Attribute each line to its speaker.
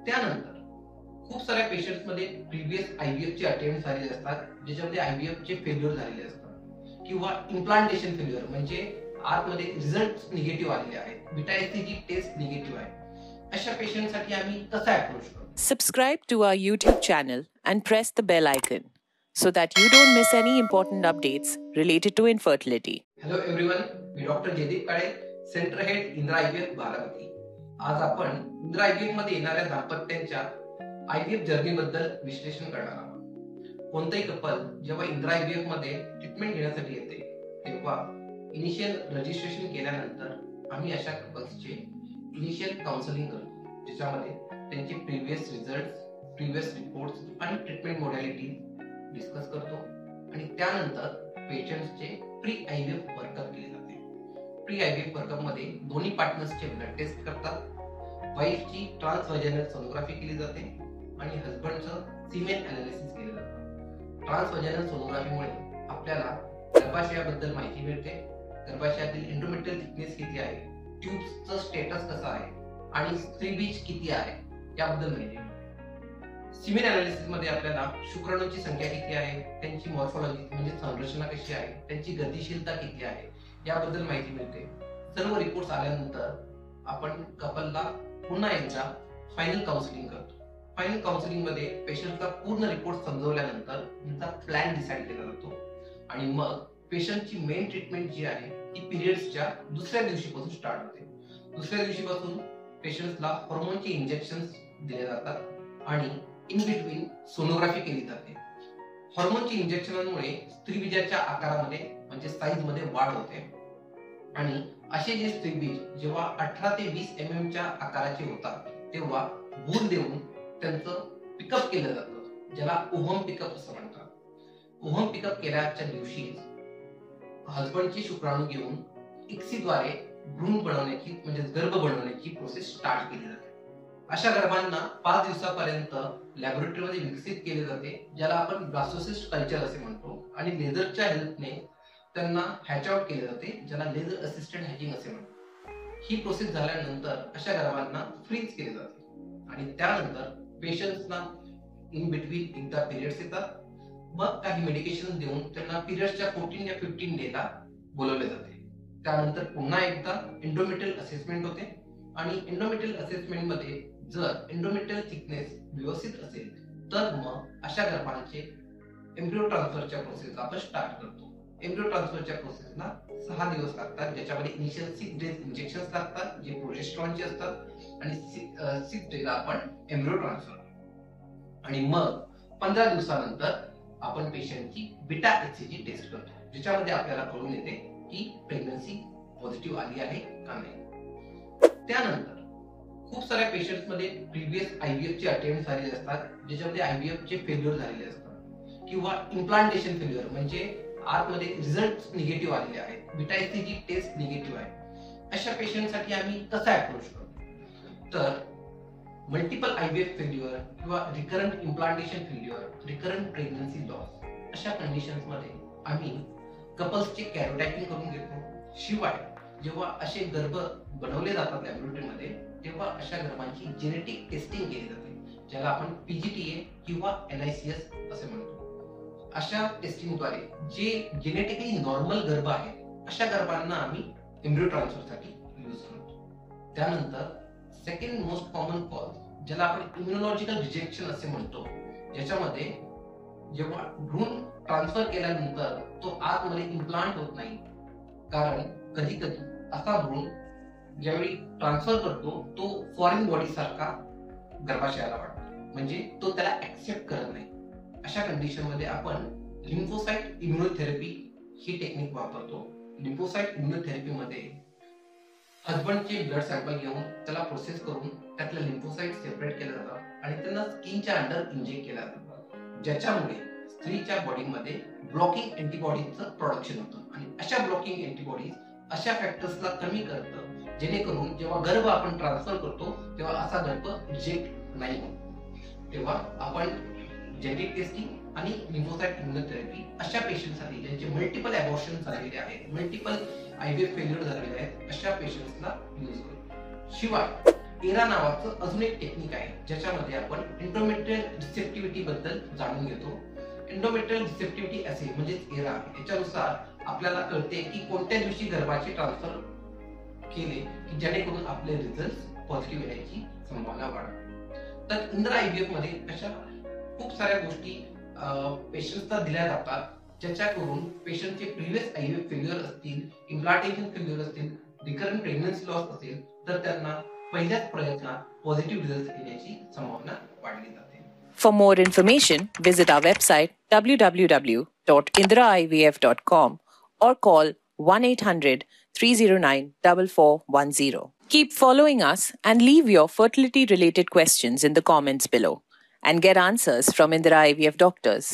Speaker 1: त्यानंतर खूप साऱ्या पेशंट्स मध्ये प्रिव्हियस आयव्हीएफ चे अटेम्प्ट झालेले असतात, ज्याच्यामध्ये आयव्हीएफ चे फेल्युअर झालेले असतात किंवा इम्प्लांटेशन फेल्युअर म्हणजे आतमध्ये रिझल्ट निगेटिव्ह आलेले आहेत, बीटा एचसीजी टेस्ट निगेटिव्ह आहे. अशा पेशंटसाठी आम्ही कसा अप्रोच करतो?
Speaker 2: Subscribe to our YouTube channel and press the bell icon so that you don't miss any important updates related to infertility.
Speaker 1: Hello everyone, मी doctor Jaydeep Kale, centre head Indira IVF Baramati. आज आपण Indira IVF मध्ये येणाऱ्या दाम्पत्यांच्या आयव्हीएफ जर्नी बद्दल विश्लेषण करणार आहोत. कोणतेही कपल जेव्हा इंदिरा आयव्हीएफ मध्ये ट्रीटमेंट घेण्यासाठी येते तेव्हा इनिशियल रजिस्ट्रेशन केल्यानंतर आम्ही अशा कपल्सचे इनिशियल काउन्सिलिंग करतो, ज्याच्यामध्ये त्यांचे प्रीवियस रिझल्ट्स, प्रीवियस रिपोर्ट्स आणि ट्रीटमेंट मोडॅलिटी डिस्कस करतो आणि त्यानंतर पेशंट्सचे प्री आयव्हीएफ वर्कअप केले जाते. प्री आयव्हीएफ वर्कअप मध्ये दोन्ही पार्टनर्सचे ब्लड टेस्ट करतात, वाईफची ट्रान्सव्हाजायनल सोनोग्राफी केली जाते आणि हजबंडचं सीमेन अनालिसिस केलं जातं. ट्रान्सव्हाजायनल सोनोग्राफीमुळे आपल्याला गर्भाशयाबद्दल माहिती मिळते, गर्भाशयातील एंडोमेट्रियल थिकनेस किती आहे, ट्यूब्सचं स्टेटस कसं आहे आणि स्त्रीबीज किती आहे याबद्दल माहिती मिळते. सीमेन अनालिसिस मध्ये आपल्याला शुक्राणूंची संख्या किती आहे, त्यांची मॉर्फोलॉजी म्हणजे संरचना कशी आहे, त्यांची गतिशीलता किती आहे याबद्दल माहिती मिळते. सर्व रिपोर्ट्स आल्यानंतर आपण कपलला पुन्हा एकदा फायनल काउन्सिलिंग करतो. फायनल काउन्सिलिंग मध्ये पेशंटला पूर्ण रिपोर्ट समजवल्यानंतर त्यांचा प्लॅन डिसाईड केला जातो आणि मग पेशंटची मेन ट्रीटमेंट जी आहे ती पिरियड्सच्या दुसऱ्या दिवशीपासून स्टार्ट होते. दुसऱ्या दिवशीपासून पेशंट्सला हॉर्मोनचे इंजेक्शन्स दिले जातात आणि इन बिटवीन सोनोग्राफी केली जाते. हॉर्मोनच्या इंजेक्शनमुळे स्त्रीबीजाच्या आकारामध्ये म्हणजे साईज मध्ये वाढ होते आणि असे जे स्त्रीबीज जेव्हा 18 ते 20 mm च्या आकाराचे होतात तेव्हा भूल देऊन त्यांचं पिकअप केलं जातं, ज्याला ओव्हम पिकअप असं म्हणतात. ओव्हम पिकअप केल्याच्या दिवशी हजबंडचे शुक्राणू घेऊन इक्सीद्वारे भ्रूण बनवण्याची म्हणजे गर्भ बनवण्याची प्रोसेस स्टार्ट केली जाते. अशा गर्भांना 5 दिवसापर्यंत लॅबोरेटरीमध्ये विकसित केले जाते, ज्याला आपण ब्लास्टोसिस्ट कल्चर असे म्हणतो आणि लेझरच्या हेल्पने त्यांना हॅच आउट केले जाते, ज्याला लेझर असिस्टेड हॅचिंग असे म्हणतो. ही प्रोसेस झाल्यानंतर अशा गर्भांना फ्रीज केले जाते आणि त्यानंतर पेशंट्सना इन बिटवीन एकदा पिरियड्स येतात, मग काही मेडिकेशन देऊन त्यांना पिरियड्सच्या 14 या 15 डेला बोलवले जाते. त्यानंतर पुन्हा एकदा एंडोमेट्रियल असेसमेंट होते आणि एंडोमेट्रियल असेसमेंट मध्ये जर एंडोमेट्रियल थिकनेस व्यवस्थित असेल तर मग अशा गर्भांचे एम्ब्रियो ट्रान्सफरच्या प्रोसेस आपण स्टार्ट करतो. एम्ब्रियो ट्रान्सफरच्या प्रोसेसला 6 दिवस लागतात, ज्याच्यामध्ये इनिशियल 6 डेज इंजेक्शन्स लागतात जे प्रोजेस्टेरॉनचे असतात आणि 6 डेला आपण एम्ब्रियो ट्रान्सफर आणि मग 15 दिवसानंतर आपण पेशंटची बीटा एचसीजी टेस्ट करतो, ज्याच्यामध्ये आपल्याला कळून येते की प्रेग्नन्सी पॉझिटिव्ह आली आहे का नाही. त्यानंतर खूप साऱ्या पेशंट्स मध्ये प्रीवियस आयव्हीएफ चे अटेम्प्ट झालेले असतात, ज्याच्यामध्ये आयव्हीएफ चे फेल्युअर झालेले असतात किंवा इम्प्लांटेशन फेल्युअर म्हणजे आतमध्ये रिझल्ट निगेटिव्ह आलेले आहेत, बीटा एचसीजी टेस्ट निगेटिव्ह आहे. अशा पेशंटसाठी आम्ही कसा अप्रोच करतो? तर मल्टिपल आयव्हीएफ फेल्युअर किंवा recurrent implantation failure, recurrent pregnancy loss अशा कंडिशन्स मध्ये आम्ही कपल्सचे कॅरोटायपिंग करून घेतो. शिवाय जेव्हा असे गर्भ बनवले जातात लॅबोरेटरीमध्ये तेव्हा अशा गर्भांची जेनेटिक टेस्टिंग केली जाते, ज्याला आपण पीजीटीए किंवा NICS असे म्हणतो. अशा टेस्टिंगद्वारे जे जेनेटिकली नॉर्मल गर्भ आहेत अशा गर्भांना आम्ही एम्ब्रियो ट्रान्सफरसाठी यूज करतो. त्यानंतर सेकंड मोस्ट कॉमन कॉज ज्याला आपण इम्युनॉलॉजिकल रिजेक्शन असे म्हणतो, ज्याच्यामध्ये जेव्हा भ्रूण ट्रान्सफर केल्यानंतर तो आतमध्ये इम्प्लांट होत नाही, कारण कधी कधी असा भ्रूण ज्यावेळी ट्रान्सफर करतो तो फॉरेन बॉडी सारखा गर्भाशयाला वाटतो, म्हणजे तो त्याला ऍक्सेप्ट करत नाही. अशा कंडिशन मध्ये आपण लिम्फोसाइट इम्युनोथेरपी ही टेक्निक वापरतो. लिम्फोसाइट इम्युनोथेरपी मध्ये हजबंडचे ब्लड सॅम्पल घेऊन त्याला प्रोसेस करून त्यातले लिम्फोसाइट सेपरेट केले जातात आणि त्यांना स्किनच्या अंडर इंजेक्ट केला जातात, ज्याच्यामुळे स्त्रीच्या बॉडीमध्ये ब्लॉकिंग अँटीबॉडीजचं प्रोडक्शन होतं आणि अशा ब्लॉकिंग अँटीबॉडीज अशा फॅक्टर्सला कमी करतं, जेणेकरून जेव्हा गर्भ आपण ट्रान्सफर करतो तेव्हा असा गर्भ रिजेक्ट नाही होत. तेव्हा आपण जेनेटिक टेस्टिंग आणि लिम्फोसाइट इम्युनोथेरपी अशा पेशंटसाठी ज्यांचे मल्टिपल अबॉर्शन झालेले आहेत, मल्टिपल आयव्हीएफ फेल्युअर झालेले आहेत अशा पेशंट्सला यूज करतो. शिवाय एरा नावाचं अजून एक टेक्निक आहे ज्याच्यामध्ये आपण एंडोमेट्रियल रिसेप्टिव्हिटी बद्दल जाणून घेतो. एंडोमेट्रियल रिसेप्टिव्हिटी असे म्हणजेच एरा, याच्यानुसार आपल्याला कळते की कोणत्या दिवशी गर्भाचे ट्रान्सफर केले की जेणेकरून आपले रिझल्ट पॉझिटिव्ह येण्याची संभावना वाढते. तर इंदिरा आयव्हीएफ मध्ये अशा खूप साऱ्या गोष्टी पेशंट्सला दिल्या जातात ज्याच्याकरून पेशंटचे प्रिव्हियस आयव्हीएफ फेल्युअर असतील, इम्प्लांटेशन फेल्युअर असतील, रिकरंट प्रेग्नन्सी लॉस असेल तर त्यांना पहिल्याच प्रयत्नात पॉझिटिव्ह रिझल्ट येण्याची संभावना वाढली जाते.
Speaker 2: For more information, visit our website www.indiraivf.com or call 1-800-309-4410. Keep following us and leave your fertility-related questions in the comments below and get answers from Indira IVF doctors.